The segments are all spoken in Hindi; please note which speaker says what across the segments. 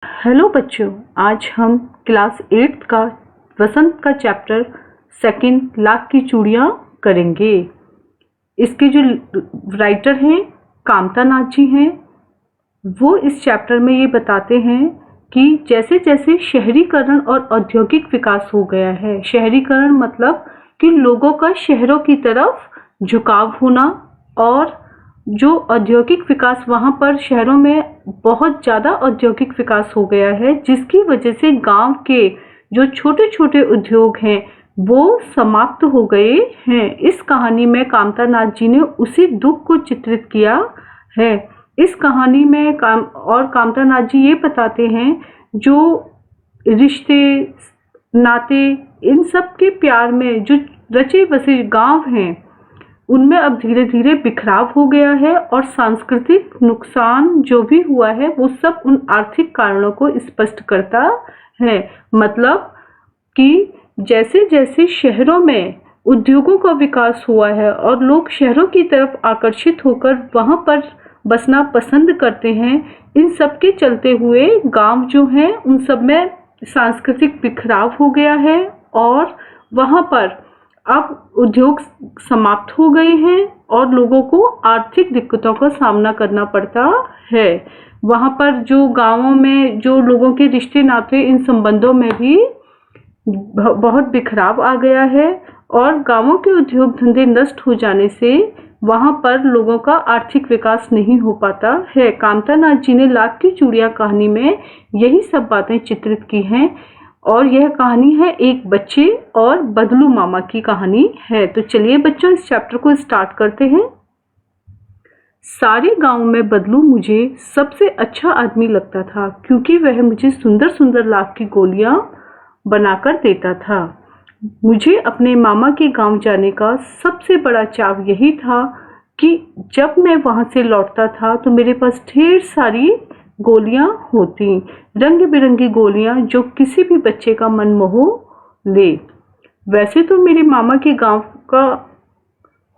Speaker 1: हेलो बच्चों, आज हम क्लास 8 का वसंत का चैप्टर सेकंड लाख की चूड़ियाँ करेंगे। इसके जो राइटर हैं कामता नाथ जी हैं, वो इस चैप्टर में ये बताते हैं कि जैसे जैसे शहरीकरण और औद्योगिक विकास हो गया है, शहरीकरण मतलब कि लोगों का शहरों की तरफ झुकाव होना, और जो औद्योगिक विकास वहाँ पर शहरों में बहुत ज़्यादा औद्योगिक विकास हो गया है, जिसकी वजह से गांव के जो छोटे छोटे उद्योग हैं वो समाप्त हो गए हैं। इस कहानी में कामता नाथ जी ने उसी दुख को चित्रित किया है। इस कहानी में कामता नाथ जी ये बताते हैं जो रिश्ते नाते इन सब के प्यार में जो रचे बसे गांव हैं उनमें अब धीरे धीरे बिखराव हो गया है, और सांस्कृतिक नुकसान जो भी हुआ है वो सब उन आर्थिक कारणों को स्पष्ट करता है। मतलब कि जैसे जैसे शहरों में उद्योगों का विकास हुआ है और लोग शहरों की तरफ आकर्षित होकर वहां पर बसना पसंद करते हैं, इन सब के चलते हुए गांव जो हैं उन सब में सांस्कृतिक बिखराव हो गया है, और वहां पर अब उद्योग समाप्त हो गए हैं और लोगों को आर्थिक दिक्कतों का सामना करना पड़ता है। वहां पर जो गांवों में जो लोगों के रिश्ते नाते, इन संबंधों में भी बहुत बिखराव आ गया है, और गांवों के उद्योग धंधे नष्ट हो जाने से वहां पर लोगों का आर्थिक विकास नहीं हो पाता है। कामता नाथ जी ने लाख की चूड़ियाँ कहानी में यही सब बातें चित्रित की हैं, और यह कहानी है एक बच्चे और बदलू मामा की कहानी है। तो चलिए बच्चों, इस चैप्टर को स्टार्ट करते हैं। सारे गांव में बदलू मुझे सबसे अच्छा आदमी लगता था, क्योंकि वह मुझे सुंदर सुंदर लाख की गोलियां बनाकर देता था। मुझे अपने मामा के गांव जाने का सबसे बड़ा चाव यही था कि जब मैं वहां से लौटता था तो मेरे पास ढेर सारी गोलियां होती, रंग बिरंगी गोलियां जो किसी भी बच्चे का मन मोह ले। वैसे तो मेरे मामा के गांव का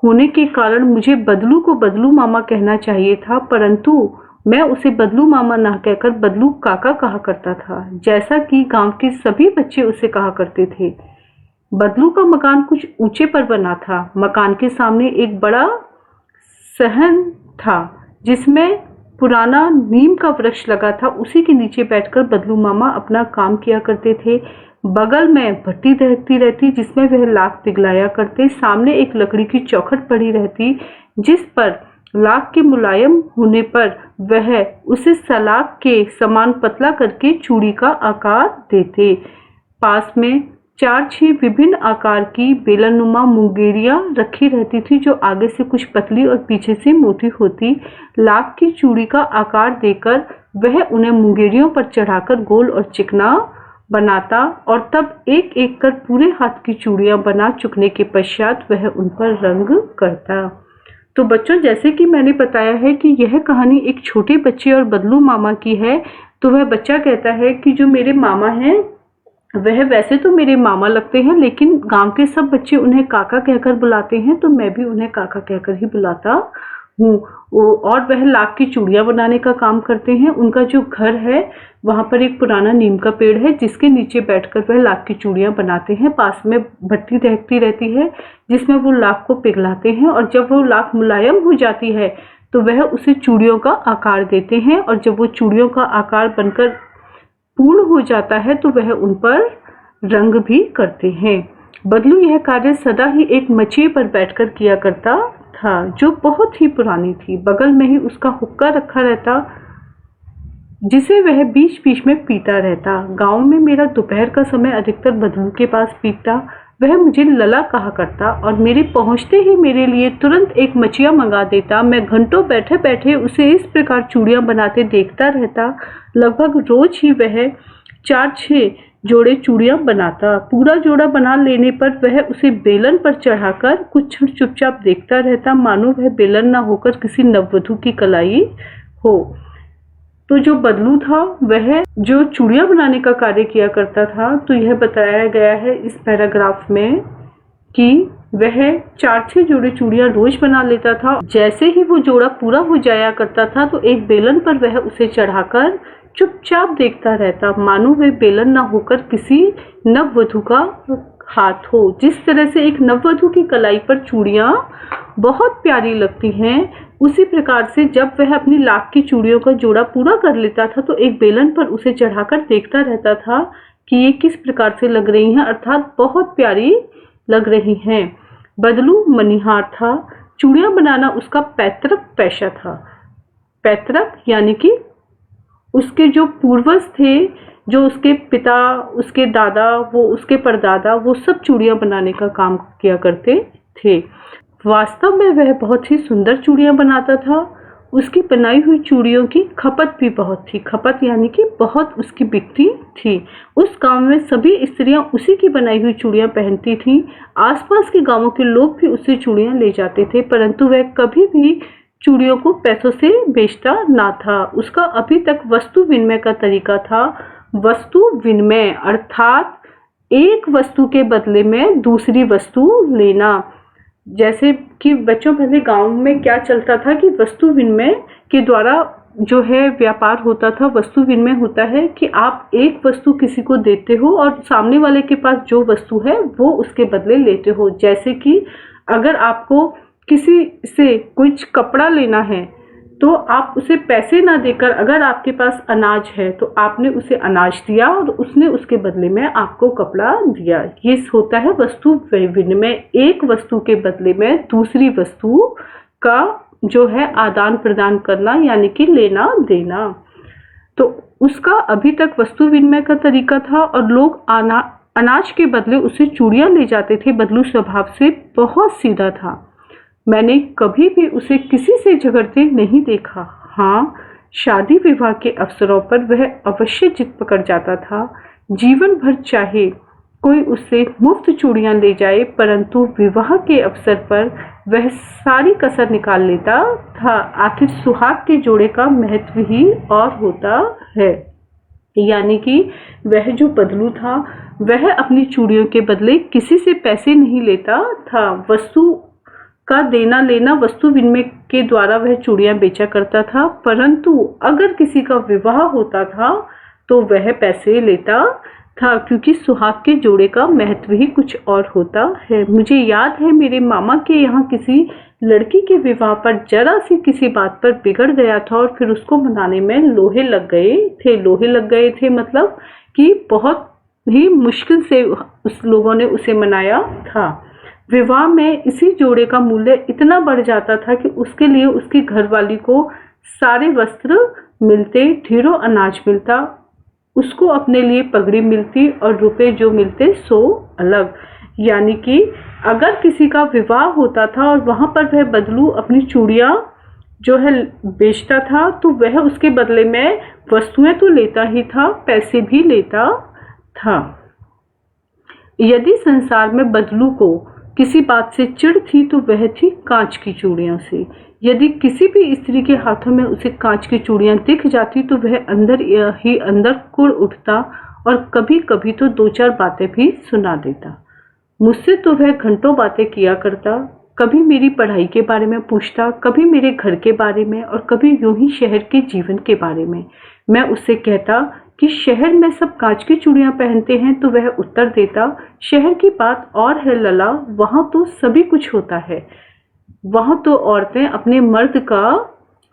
Speaker 1: होने के कारण मुझे बदलू को बदलू मामा कहना चाहिए था, परंतु मैं उसे बदलू मामा ना कहकर बदलू काका कहा करता था, जैसा कि गांव के सभी बच्चे उसे कहा करते थे। बदलू का मकान कुछ ऊंचे पर बना था। मकान के सामने एक बड़ा सहन था जिसमें पुराना नीम का वृक्ष लगा था। उसी के नीचे बैठकर बदलू मामा अपना काम किया करते थे। बगल में भट्टी दहकती रहती जिसमें वह लाख पिघलाया करते। सामने एक लकड़ी की चौखट पड़ी रहती जिस पर लाख के मुलायम होने पर वह उसे सलाख के समान पतला करके चूड़ी का आकार देते। पास में 4-6 विभिन्न आकार की बेलनुमा मुंगेरियां रखी रहती थी, जो आगे से कुछ पतली और पीछे से मोटी होती। लाख की चूड़ी का आकार देकर वह उन्हें मुंगेरियों पर चढ़ाकर गोल और चिकना बनाता, और तब एक एक कर पूरे हाथ की चूड़ियां बना चुकने के पश्चात वह उन पर रंग करता। तो बच्चों, जैसे कि मैंने बताया है कि यह कहानी एक छोटे बच्चे और बदलू मामा की है। तो वह बच्चा कहता है कि जो मेरे मामा हैं वह वैसे तो मेरे मामा लगते हैं, लेकिन गांव के सब बच्चे उन्हें काका कहकर बुलाते हैं, तो मैं भी उन्हें काका कहकर ही बुलाता हूँ। और वह लाख की चूड़ियाँ बनाने का काम करते हैं। उनका जो घर है वहाँ पर एक पुराना नीम का पेड़ है जिसके नीचे बैठकर वह लाख की चूड़ियाँ बनाते हैं। पास में भट्टी दहकती रहती है जिसमें वो लाख को पिघलाते हैं, और जब वो लाख मुलायम हो जाती है तो वह उसे चूड़ियों का आकार देते हैं, और जब वो चूड़ियों का आकार बनकर पूर्ण हो जाता है तो वह उन पर रंग भी करते हैं। बदलू यह कार्य सदा ही एक मचिए पर बैठकर किया करता था जो बहुत ही पुरानी थी। बगल में ही उसका हुक्का रखा रहता जिसे वह बीच बीच में पीता रहता। गांव में मेरा दोपहर का समय अधिकतर बदलू के पास बीतता। वह मुझे लला कहा करता और मेरे पहुंचते ही मेरे लिए तुरंत एक मचिया मंगा देता। मैं घंटों बैठे बैठे उसे इस प्रकार चूड़ियां बनाते देखता रहता। लगभग रोज ही वह 4-6 जोड़े चूड़ियां बनाता। पूरा जोड़ा बना लेने पर वह उसे बेलन पर चढ़ाकर कुछ क्षण चुपचाप देखता रहता, मानो वह बेलन न होकर किसी नववधू की कलाई हो। तो जो बदलू था वह जो चूड़ियां बनाने का कार्य किया करता था, तो यह बताया गया है इस पैराग्राफ में कि वह 4-6 जोड़े चूड़ियां रोज बना लेता था। जैसे ही वो जोड़ा पूरा हो जाया करता था तो एक बेलन पर वह उसे चढ़ाकर चुपचाप देखता रहता, मानो वह बेलन न होकर किसी नववधू का हाथ हो। जिस तरह से एक नववधू की कलाई पर चूड़ियां बहुत प्यारी लगती हैं, उसी प्रकार से जब वह अपनी लाख की चूड़ियों का जोड़ा पूरा कर लेता था तो एक बेलन पर उसे चढ़ाकर देखता रहता था कि ये किस प्रकार से लग रही हैं, अर्थात बहुत प्यारी लग रही हैं। बदलू मनिहार था। चूड़ियां बनाना उसका पैतृक पेशा था। पैतृक यानी कि उसके जो पूर्वज थे, जो उसके पिता, उसके दादा, वो उसके परदादा, वो सब चूड़ियां बनाने का काम किया करते थे। वास्तव में वह बहुत ही सुंदर चूड़ियां बनाता था। उसकी बनाई हुई चूड़ियों की खपत भी बहुत थी। खपत यानी कि बहुत उसकी बिकती थी। उस गांव में सभी स्त्रियां उसी की बनाई हुई चूड़ियां पहनती थीं। आसपास के गांवों के लोग भी उससे चूड़ियां ले जाते थे, परंतु वह कभी भी चूड़ियों को पैसों से बेचता ना था। उसका अभी तक वस्तु विनिमय का तरीका था। वस्तु विनिमय अर्थात एक वस्तु के बदले में दूसरी वस्तु लेना। जैसे कि बच्चों, पहले गांव में क्या चलता था कि वस्तु विनिमय के द्वारा जो है व्यापार होता था। वस्तु विनिमय होता है कि आप एक वस्तु किसी को देते हो और सामने वाले के पास जो वस्तु है वो उसके बदले लेते हो। जैसे कि अगर आपको किसी से कुछ कपड़ा लेना है तो आप उसे पैसे ना देकर, अगर आपके पास अनाज है तो आपने उसे अनाज दिया और उसने उसके बदले में आपको कपड़ा दिया। ये होता है वस्तु विनिमय। एक वस्तु के बदले में दूसरी वस्तु का जो है आदान प्रदान करना, यानी कि लेना देना। तो उसका अभी तक वस्तु विनिमय का तरीका था और लोग अनाज के बदले उसे चूड़ियां ले जाते थे। बदलू स्वभाव से बहुत सीधा था। मैंने कभी भी उसे किसी से झगड़ते नहीं देखा। हाँ, शादी विवाह के अवसरों पर वह अवश्य जिद पकड़ जाता था। जीवन भर चाहे कोई उससे मुफ्त चूड़ियां ले जाए, परंतु विवाह के अवसर पर वह सारी कसर निकाल लेता था। आखिर सुहाग के जोड़े का महत्व ही और होता है। यानी कि वह जो बदलू था वह अपनी चूड़ियों के बदले किसी से पैसे नहीं लेता था। वस्तु का देना लेना वस्तु विनिमय के द्वारा वह चूड़ियां बेचा करता था, परंतु अगर किसी का विवाह होता था तो वह पैसे लेता था, क्योंकि सुहाग के जोड़े का महत्व ही कुछ और होता है। मुझे याद है मेरे मामा के यहाँ किसी लड़की के विवाह पर जरा सी किसी बात पर बिगड़ गया था और फिर उसको मनाने में लोहे लग गए थे। लोहे लग गए थे मतलब कि बहुत ही मुश्किल से उस लोगों ने उसे मनाया था। विवाह में इसी जोड़े का मूल्य इतना बढ़ जाता था कि उसके लिए उसकी घरवाली को सारे वस्त्र मिलते, ढेरों अनाज मिलता, उसको अपने लिए पगड़ी मिलती और रुपए जो मिलते सो अलग। यानी कि अगर किसी का विवाह होता था और वहां पर वह बदलू अपनी चूड़ियां जो है बेचता था तो वह उसके बदले में वस्तुएं तो लेता ही था, पैसे भी लेता था। यदि संसार में बदलू को किसी बात से चिढ़ थी तो वह थी कांच की चूड़ियों से। यदि किसी भी स्त्री के हाथों में उसे कांच की चूड़ियां दिख जाती तो वह अंदर ही अंदर कुढ़ उठता और कभी कभी तो दो चार बातें भी सुना देता। मुझसे तो वह घंटों बातें किया करता। कभी मेरी पढ़ाई के बारे में पूछता, कभी मेरे घर के बारे में और कभी यूं ही शहर के जीवन के बारे में। मैं उससे कहता कि शहर में सब कांच की चूड़ियां पहनते हैं तो वह उत्तर देता, शहर की बात और है लला, वहां तो सभी कुछ होता है। वहां तो औरतें अपने मर्द का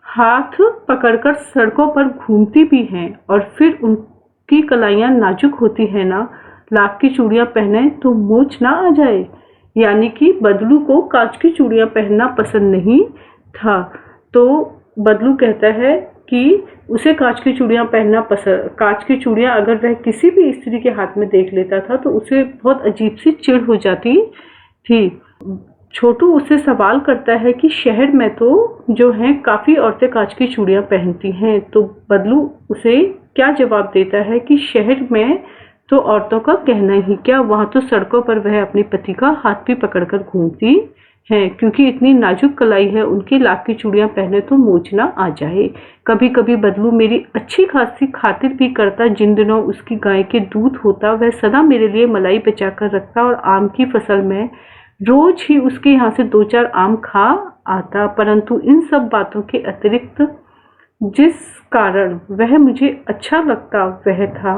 Speaker 1: हाथ पकड़कर सड़कों पर घूमती भी हैं और फिर उनकी कलाइयां नाजुक होती है ना, लाख की चूड़ियां पहने तो मोच ना आ जाए। यानी कि बदलू को कांच की चूड़ियां पहनना पसंद नहीं था। तो बदलू कहता है कि उसे कांच की चूड़ियां पहनना पसंद, कांच की चूड़ियां अगर वह किसी भी स्त्री के हाथ में देख लेता था तो उसे बहुत अजीब सी चिढ़ हो जाती थी। छोटू उससे सवाल करता है कि शहर में तो जो है काफी औरतें कांच की चूड़ियां पहनती हैं, तो बदलू उसे क्या जवाब देता है कि शहर में तो औरतों का कहना ही क्या, वहां तो सड़कों पर वह अपने पति का हाथ भी पकड़कर घूमती हैं, क्योंकि इतनी नाजुक कलाई है उनकी, लाख की चूड़ियां पहने तो मोच ना आ जाए। कभी कभी बदलू मेरी अच्छी खासी खातिर भी करता। जिन दिनों उसकी गाय के दूध होता वह सदा मेरे लिए मलाई बचा कर रखता और आम की फसल में रोज ही उसके यहाँ से दो चार आम खा आता। परंतु इन सब बातों के अतिरिक्त जिस कारण वह मुझे अच्छा लगता वह था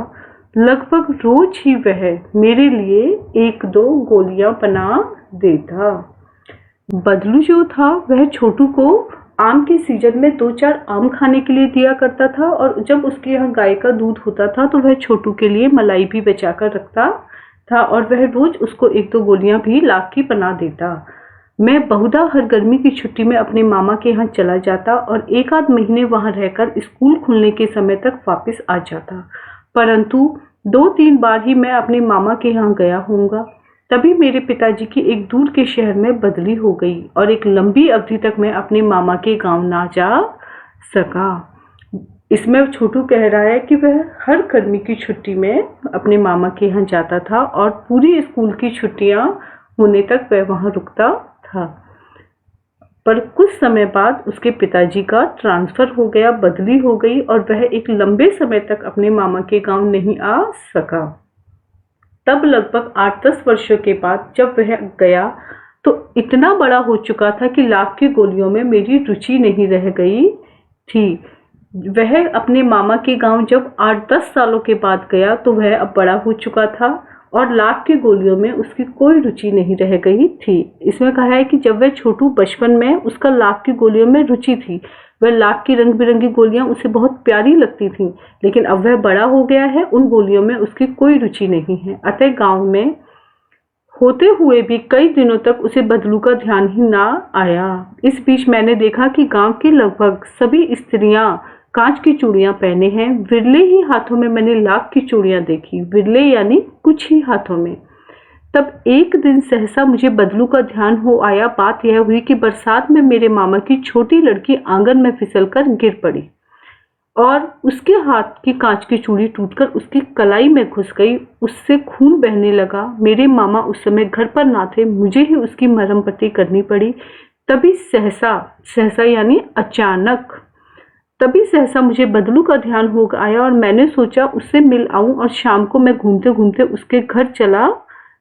Speaker 1: लगभग रोज ही वह मेरे लिए 1-2 गोलियां बना देता। बदलू जो था वह छोटू को आम के सीजन में 2-4 आम खाने के लिए दिया करता था और जब उसके यहाँ गाय का दूध होता था तो वह छोटू के लिए मलाई भी बचा कर रखता था और वह रोज उसको 1-2 गोलियां भी ला के बना देता। मैं बहुधा हर गर्मी की छुट्टी में अपने मामा के यहाँ चला जाता और 1-आध महीने वहाँ रहकर स्कूल खुलने के समय तक वापस आ जाता, परंतु 2-3 बार ही मैं अपने मामा के यहाँ गया होऊंगा। तभी मेरे पिताजी की एक दूर के शहर में बदली हो गई और एक लंबी अवधि तक मैं अपने मामा के गांव ना जा सका। इसमें छोटू कह रहा है कि वह हर गर्मी की छुट्टी में अपने मामा के यहाँ जाता था और पूरी स्कूल की छुट्टियां होने तक वह वहाँ रुकता था। पर कुछ समय बाद उसके पिताजी का ट्रांसफर हो गया, बदली हो गई और वह एक लंबे समय तक अपने मामा के गांव नहीं आ सका। तब लगभग 8-10 वर्षों के बाद जब वह गया तो इतना बड़ा हो चुका था कि लाख की गोलियों में मेरी रुचि नहीं रह गई थी। वह अपने मामा के गांव जब 8-10 सालों के बाद गया तो वह अब बड़ा हो चुका था और लाख की गोलियों में उसकी कोई रुचि नहीं रह गई थी। इसमें कहा है कि जब वह छोटू बचपन में उसका लाख की गोलियों में रुचि थी, वह लाख की रंग बिरंगी गोलियां उसे बहुत प्यारी लगती थीं, लेकिन अब वह बड़ा हो गया है, उन गोलियों में उसकी कोई रुचि नहीं है। अतः गांव में होते हुए भी कई दिनों तक उसे बदलू का ध्यान ही ना आया। इस बीच मैंने देखा कि गांव की लगभग सभी स्त्रियां कांच की चूड़ियां पहने हैं। विरले ही हाथों में मैंने लाख की चूड़ियां देखी, विरले यानी कुछ ही हाथों में। तब एक दिन सहसा मुझे बदलू का ध्यान हो आया। बात यह हुई कि बरसात में मेरे मामा की छोटी लड़की आंगन में फिसलकर गिर पड़ी और उसके हाथ की कांच की चूड़ी टूटकर उसकी कलाई में घुस गई। उससे खून बहने लगा। मेरे मामा उस समय घर पर ना थे, मुझे ही उसकी मरहम पट्टी करनी पड़ी। तभी सहसा यानी अचानक मुझे बदलू का ध्यान हो आया और मैंने सोचा उससे मिल आऊं और शाम को मैं घूमते घूमते उसके घर चला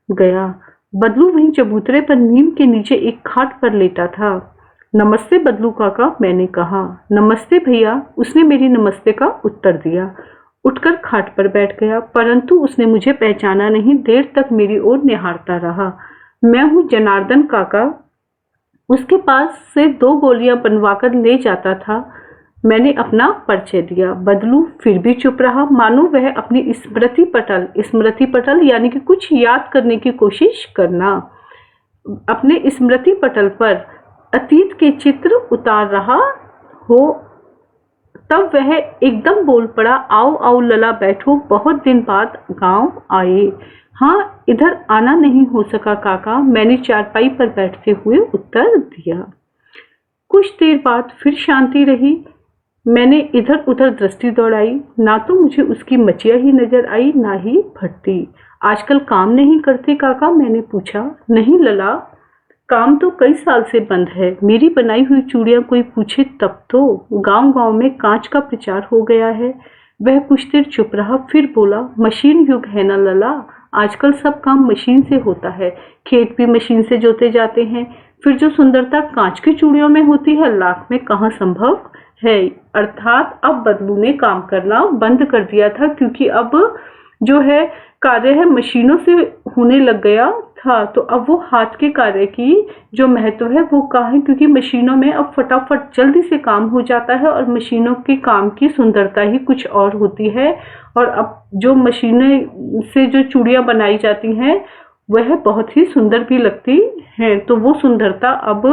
Speaker 1: गया। बदलू वहीं चबूतरे पर नीम के नीचे एक खाट पर लेटा था। नमस्ते बदलू काका, मैंने कहा। नमस्ते भैया, उसने मेरी नमस्ते का उत्तर दिया। उठकर खाट पर बैठ गया, परंतु उसने मुझे पहचाना नहीं। देर तक मेरी ओर निहारता रहा। मैं हूँ जनार्दन काका, उसके पास से 2 गोलियां बनवाकर ले जाता था। मैंने अपना परिचय दिया। बदलू फिर भी चुप रहा, मानो वह अपनी स्मृति पटल यानी कि कुछ याद करने की कोशिश करना, अपने स्मृति पटल पर अतीत के चित्र उतार रहा हो। तब वह एकदम बोल पड़ा, आओ आओ लला बैठो, बहुत दिन बाद गांव आए। हाँ, इधर आना नहीं हो सका काका, मैंने चारपाई पर बैठते हुए उत्तर दिया। कुछ देर बाद फिर शांति रही। मैंने इधर उधर दृष्टि दौड़ाई, ना तो मुझे उसकी मचिया ही नजर आई, ना ही भट्टी। आजकल काम नहीं करते काका, मैंने पूछा। नहीं लला, काम तो कई साल से बंद है। मेरी बनाई हुई चूड़ियां कोई पूछे तब तो। गांव गांव में कांच का प्रचार हो गया है। वह कुछ देर चुप रहा, फिर बोला, मशीन युग है ना लला, आजकल सब काम मशीन से होता है। खेत भी मशीन से जोते जाते हैं। फिर जो सुंदरता कांच की चूड़ियों में होती है, लाख में कहाँ संभव है। अर्थात अब बदलू ने काम करना बंद कर दिया था, क्योंकि अब जो है कार्य है मशीनों से होने लग गया था। तो अब वो हाथ के कार्य की जो महत्व है वो कहाँ है, क्योंकि मशीनों में अब फटाफट जल्दी से काम हो जाता है और मशीनों के काम की सुंदरता ही कुछ और होती है। और अब जो मशीनें से जो चूड़ियां बनाई जाती हैं वह बहुत ही सुंदर भी लगती हैं। तो वो सुंदरता अब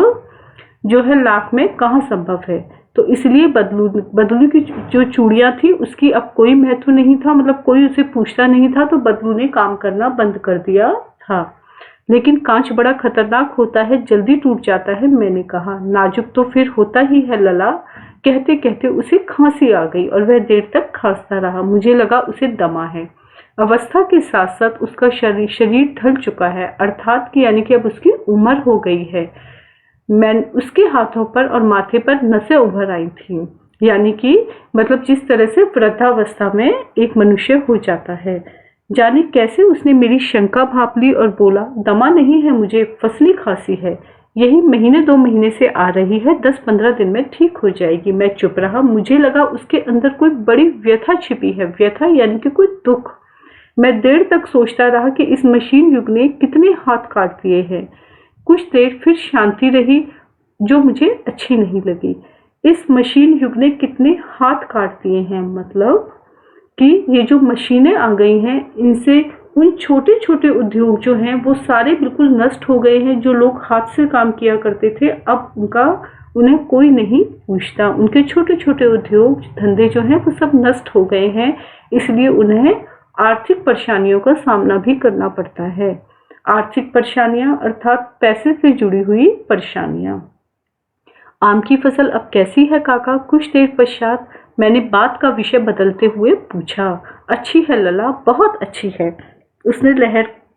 Speaker 1: जो है लाख में कहाँ संभव है। तो इसलिए बदलू की जो चूड़ियां थी उसकी अब कोई महत्व नहीं था, मतलब कोई उसे पूछता नहीं था। तो बदलू ने काम करना बंद कर दिया था। लेकिन कांच बड़ा खतरनाक होता है, जल्दी टूट जाता है, मैंने कहा। नाजुक तो फिर होता ही है लला। कहते कहते उसे खांसी आ गई और वह देर तक खांसता रहा। मुझे लगा उसे दमा है। अवस्था के साथ साथ उसका शरीर ढल चुका है, अर्थात कि यानी कि अब उसकी उम्र हो गई है। उसके हाथों पर और माथे पर नसें उभर आई थी, यानी कि मतलब जिस तरह से वृद्धावस्था में एक मनुष्य हो जाता है। जाने कैसे उसने मेरी शंका भांप ली और बोला, दमा नहीं है मुझे, फसली खांसी है। यही महीने 2 महीने से आ रही है, 10-15 दिन में ठीक हो जाएगी। मैं चुप रहा। मुझे लगा उसके अंदर कोई बड़ी व्यथा छिपी है। व्यथा यानी कि कोई दुख। मैं देर तक सोचता रहा कि इस मशीन युग ने कितने हाथ काट दिए हैं। कुछ देर फिर शांति रही जो मुझे अच्छी नहीं लगी। इस मशीन युग ने कितने हाथ काट दिए हैं, मतलब कि ये जो मशीनें आ गई हैं इनसे उन छोटे छोटे उद्योग जो हैं वो सारे बिल्कुल नष्ट हो गए हैं। जो लोग हाथ से काम किया करते थे अब उन्हें कोई नहीं पूछता। उनके छोटे छोटे उद्योग धंधे जो हैं वो सब नष्ट हो गए हैं, इसलिए उन्हें आर्थिक परेशानियों का सामना भी करना पड़ता है। आर्थिक परेशानियां अर्थात पैसे से जुड़ी हुई परेशानियां। आम की फसल अब कैसी है काका? कुछ देर पश्चात मैंने बात का विषय बदलते हुए पूछा। अच्छी है लला, बहुत अच्छी है, उसने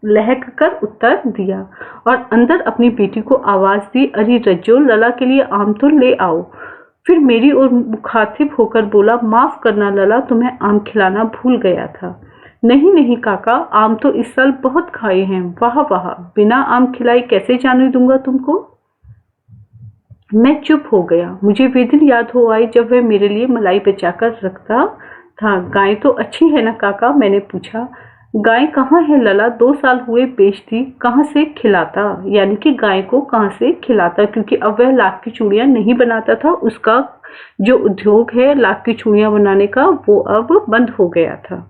Speaker 1: लहक कर उत्तर दिया और अंदर अपनी बेटी को आवाज दी। अरे रज्जो, लला के लिए आम तो ले आओ। फिर मेरी ओर मुखातिब होकर बोला, माफ करना लला, तुम्हें आम खिलाना भूल गया था। नहीं नहीं काका, आम तो इस साल बहुत खाए हैं। वाह वाह, बिना आम खिलाए कैसे जाने दूंगा तुमको। मैं चुप हो गया। मुझे वे दिन याद हो आए जब वह मेरे लिए मलाई बचाकर रखता था। गाय तो अच्छी है ना काका? मैंने पूछा। गाय कहाँ है लला, 2 साल हुए बेचती। कहाँ से खिलाता, यानी कि गाय को कहाँ से खिलाता, क्योंकि अब वह लाख की चूड़ियाँ नहीं बनाता था। उसका जो उद्योग है लाख की चूड़ियाँ बनाने का वो अब बंद हो गया था।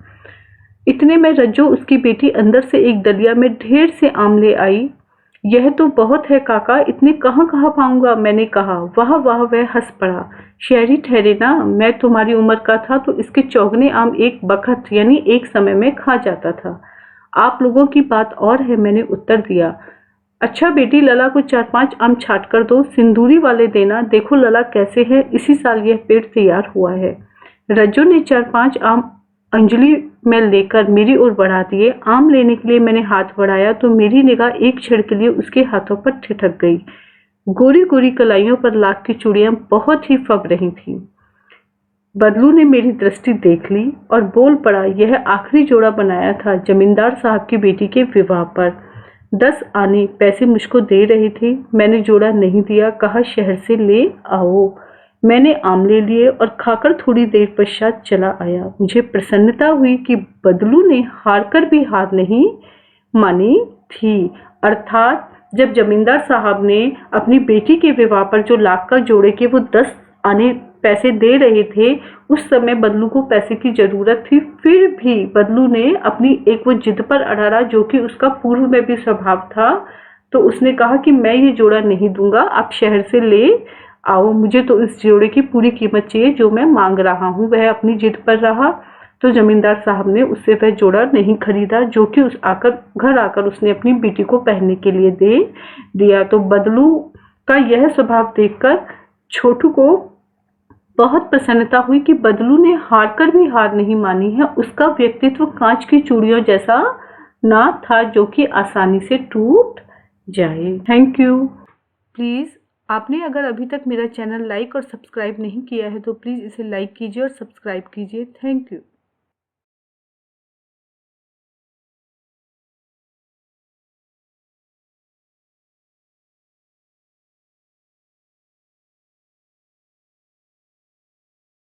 Speaker 1: इतने में रज्जो, उसकी बेटी, अंदर से एक दलिया में ढेर से आम ले आई। यह तो बहुत है काका, इतने कहाँ पाऊंगा, मैंने कहा। वाह वाह, वह हंस पड़ा। शहरी ठहरे ना, मैं तुम्हारी उम्र का था तो इसके चौगने आम एक बखत यानी एक समय में खा जाता था। आप लोगों की बात और है, मैंने उत्तर दिया। अच्छा बेटी, लला को 4-5 आम छाट कर दो, सिंदूरी वाले देना। देखो लला कैसे है, इसी साल यह पेड़ तैयार हुआ है। रज्जो ने 4-5 आम अंजलि में लेकर मेरी ओर बढ़ा दिए। आम लेने के लिए मैंने हाथ बढ़ाया तो मेरी निगाह एक क्षण के लिए उसके हाथों पर ठिठक गई। गोरी गोरी कलाइयों पर लाख की चूड़ियां बहुत ही फब रही थीं। बदलू ने मेरी दृष्टि देख ली और बोल पड़ा, यह आखिरी जोड़ा बनाया था जमींदार साहब की बेटी के विवाह पर। 10 आने पैसे मुझको दे रहे थे। मैंने जोड़ा नहीं दिया, कहा शहर से ले आओ। मैंने आम ले लिए और खाकर थोड़ी देर पश्चात चला आया। मुझे प्रसन्नता हुई कि बदलू ने हार कर भी हार नहीं मानी थी। अर्थात जब जमींदार साहब ने अपनी बेटी के विवाह पर जो लाख का जोड़े के वो 10 आने पैसे दे रहे थे, उस समय बदलू को पैसे की जरूरत थी। फिर भी बदलू ने अपनी एक वो जिद पर अड़ा रहा, जो कि उसका पूर्व में भी स्वभाव था। तो उसने कहा कि मैं ये जोड़ा नहीं दूंगा, आप शहर से ले आओ, मुझे तो इस जोड़े की पूरी कीमत चाहिए जो मैं मांग रहा हूँ। वह अपनी जिद पर रहा तो जमींदार साहब ने उससे वह जोड़ा नहीं खरीदा, जो कि घर आकर उसने अपनी बेटी को पहनने के लिए दे दिया। तो बदलू का यह स्वभाव देखकर छोटू को बहुत प्रसन्नता हुई कि बदलू ने हार कर भी हार नहीं मानी है। उसका व्यक्तित्व कांच की चूड़ियों जैसा ना था जो कि आसानी से टूट जाए। Thank you. प्लीज़, आपने अगर अभी तक मेरा चैनल लाइक और सब्सक्राइब नहीं किया है तो प्लीज़ इसे लाइक कीजिए और सब्सक्राइब कीजिए। Thank you.